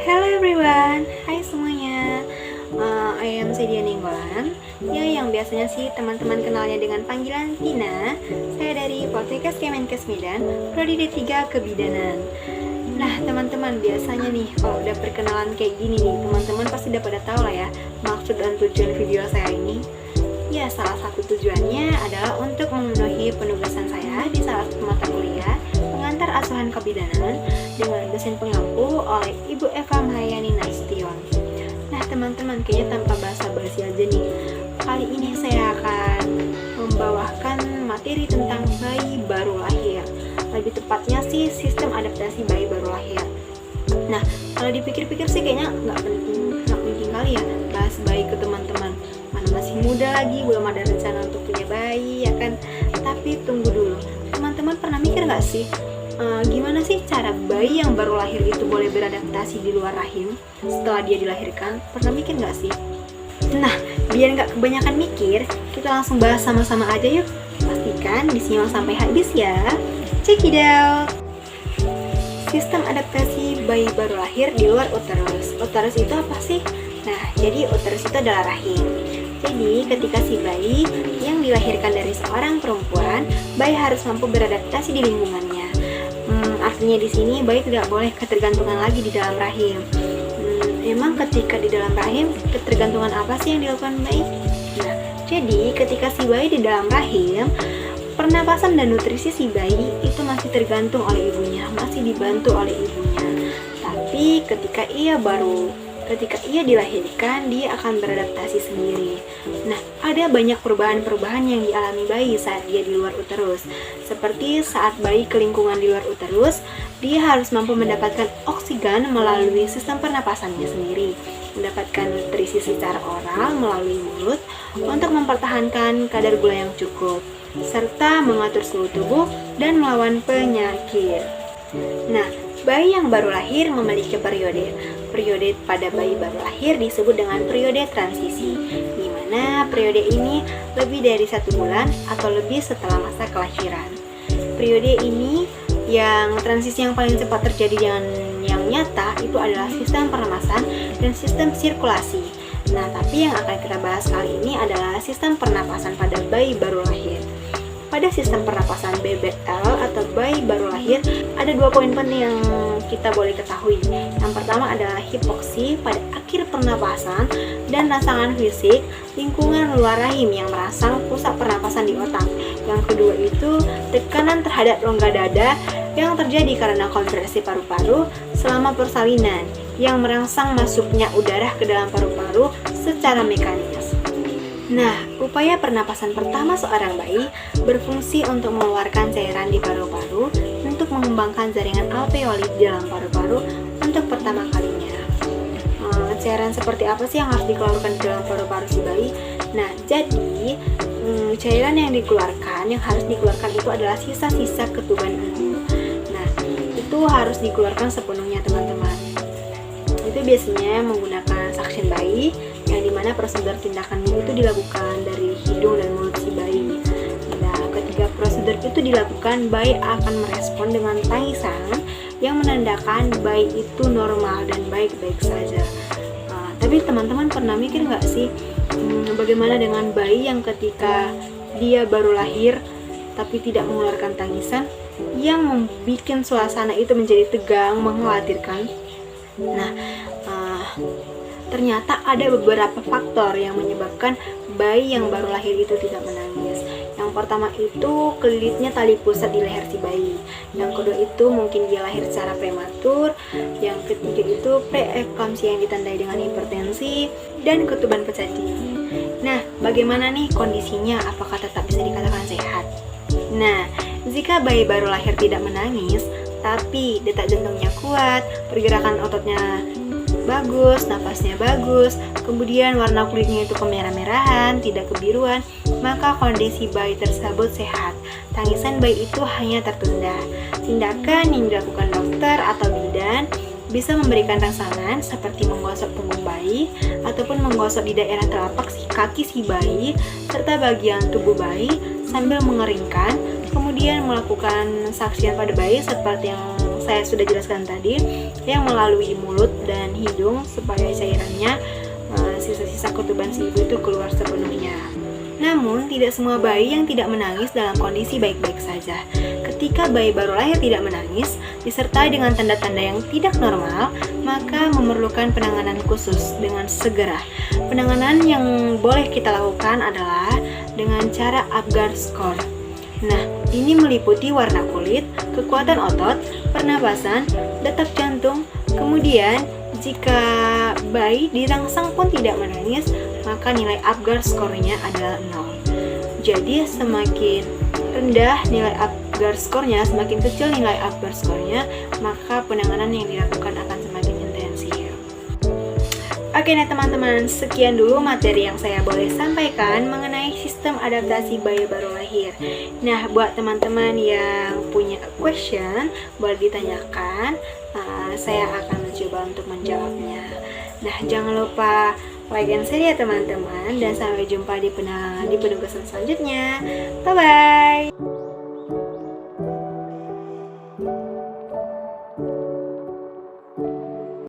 Hello everyone, hai semuanya. I am Sedia Ninggolan. Ya, yang biasanya sih teman-teman kenalnya dengan panggilan Tina. Saya dari Poltekkes Kemenkes Medan, Prodi D3 Kebidanan. Nah teman-teman, biasanya nih kalau udah perkenalan kayak gini nih, teman-teman pasti udah pada tahu lah ya maksud dan tujuan video saya ini. Ya, salah satu tujuannya adalah untuk memenuhi penugasan saya di salah satu mata kuliah pengantar asuhan kebidanan dengan dosen pengampu oleh Ibu Eva Mahayani Nasution. Nah teman-teman, kayaknya tanpa basa-basi aja nih, kali ini saya akan membawakan materi tentang bayi baru lahir. Lebih tepatnya sih sistem adaptasi bayi baru lahir. Nah kalau dipikir-pikir sih kayaknya nggak penting kali ya bahas bayi ke teman-teman. Mana masih muda lagi, belum ada rencana untuk punya bayi ya kan. Tapi tunggu dulu, teman-teman pernah mikir nggak sih gimana sih cara bayi yang baru lahir itu boleh beradaptasi di luar rahim setelah dia dilahirkan? Pernah mikir nggak sih? Nah, biar nggak kebanyakan mikir, kita langsung bahas sama-sama aja yuk. Pastikan disimak sampai habis ya. Check it out. Sistem adaptasi bayi baru lahir di luar uterus. Uterus itu apa sih? Nah, jadi uterus itu adalah rahim. Jadi, ketika si bayi yang dilahirkan dari seorang perempuan, bayi harus mampu beradaptasi di lingkungannya. Artinya di sini bayi tidak boleh ketergantungan lagi di dalam rahim. Emang ketika di dalam rahim, ketergantungan apa sih yang dilakukan bayi? Nah, jadi ketika si bayi di dalam rahim, pernapasan dan nutrisi si bayi itu masih tergantung oleh ibunya, masih dibantu oleh ibunya. Tapi ketika ia dilahirkan, dia akan beradaptasi sendiri. Nah, ada banyak perubahan-perubahan yang dialami bayi saat dia di luar uterus. Seperti saat bayi ke lingkungan di luar uterus, dia harus mampu mendapatkan oksigen melalui sistem pernapasannya sendiri, mendapatkan nutrisi secara oral melalui mulut untuk mempertahankan kadar gula yang cukup, serta mengatur suhu tubuh dan melawan penyakit. Nah, bayi yang baru lahir memiliki periode. Periode pada bayi baru lahir disebut dengan periode transisi, di mana periode ini lebih dari 1 bulan atau lebih setelah masa kelahiran. Periode ini yang transisi yang paling cepat terjadi dengan yang nyata itu adalah sistem pernapasan dan sistem sirkulasi. Nah, tapi yang akan kita bahas kali ini adalah sistem pernapasan pada bayi baru lahir. Pada sistem pernapasan BBL atau bayi baru lahir, ada 2 poin penting yang kita boleh ketahui. Yang pertama adalah hipoksi pada akhir pernapasan dan rangsangan fisik lingkungan luar rahim yang merangsang pusat pernapasan di otak. Yang kedua itu tekanan terhadap rongga dada yang terjadi karena kontraksi paru-paru selama persalinan yang merangsang masuknya udara ke dalam paru-paru secara mekanis. Nah, upaya pernapasan pertama seorang bayi berfungsi untuk mengeluarkan cairan di paru-paru untuk mengembangkan jaringan alveoli di dalam paru-paru untuk pertama kalinya. Cairan seperti apa sih yang harus dikeluarkan di dalam paru-paru si bayi? Nah, jadi cairan yang harus dikeluarkan itu adalah sisa-sisa ketuban ibu. Nah, itu harus dikeluarkan sepenuhnya teman-teman. Itu biasanya menggunakan suction bayi, yang dimana prosedur tindakan itu dilakukan dari hidung dan mulut si bayi. Nah, ketika prosedur itu dilakukan, bayi akan merespon dengan tangisan yang menandakan bayi itu normal dan baik-baik saja. Tapi teman-teman pernah mikir nggak sih, bagaimana dengan bayi yang ketika dia baru lahir tapi tidak mengeluarkan tangisan, yang membuat suasana itu menjadi tegang, mengkhawatirkan? Nah, ternyata ada beberapa faktor yang menyebabkan bayi yang baru lahir itu tidak menangis. Yang pertama itu kelilitnya tali pusat di leher si bayi. Yang kedua itu mungkin dia lahir secara prematur. Yang ketiga itu preeklamsia yang ditandai dengan hipertensi dan ketuban pecah dini. Nah, bagaimana nih kondisinya? Apakah tetap bisa dikatakan sehat? Nah, jika bayi baru lahir tidak menangis, tapi detak jantungnya kuat, pergerakan ototnya bagus, napasnya bagus, kemudian warna kulitnya itu kemerah-merahan, tidak kebiruan, maka kondisi bayi tersebut sehat. Tangisan bayi itu hanya tertunda. Tindakan yang dilakukan dokter atau bidan bisa memberikan rangsangan seperti menggosok punggung bayi ataupun menggosok di daerah telapak kaki si bayi serta bagian tubuh bayi sambil mengeringkan, kemudian melakukan saksian pada bayi seperti yang saya sudah jelaskan tadi, yang melalui mulut dan hidung supaya cairannya sisa-sisa ketuban si ibu itu keluar sepenuhnya. Namun, tidak semua bayi yang tidak menangis dalam kondisi baik-baik saja. Ketika bayi baru lahir tidak menangis, disertai dengan tanda-tanda yang tidak normal, maka memerlukan penanganan khusus dengan segera. Penanganan yang boleh kita lakukan adalah dengan cara Apgar Score. Nah, ini meliputi warna kulit, kekuatan otot, pernapasan, detak jantung, kemudian jika bayi dirangsang pun tidak menangis, maka nilai Apgar skornya adalah 0. Jadi semakin rendah nilai Apgar skornya, semakin kecil nilai Apgar skornya, maka penanganan yang dilakukan akan semakin intensif. Oke nah teman-teman, sekian dulu materi yang saya boleh sampaikan mengenai sistem adaptasi bayi baru lahir. Nah, buat teman-teman yang punya question, boleh ditanyakan, saya akan mencoba untuk menjawabnya. Nah, jangan lupa like and share ya teman-teman, dan sampai jumpa di penugasan selanjutnya. Bye-bye!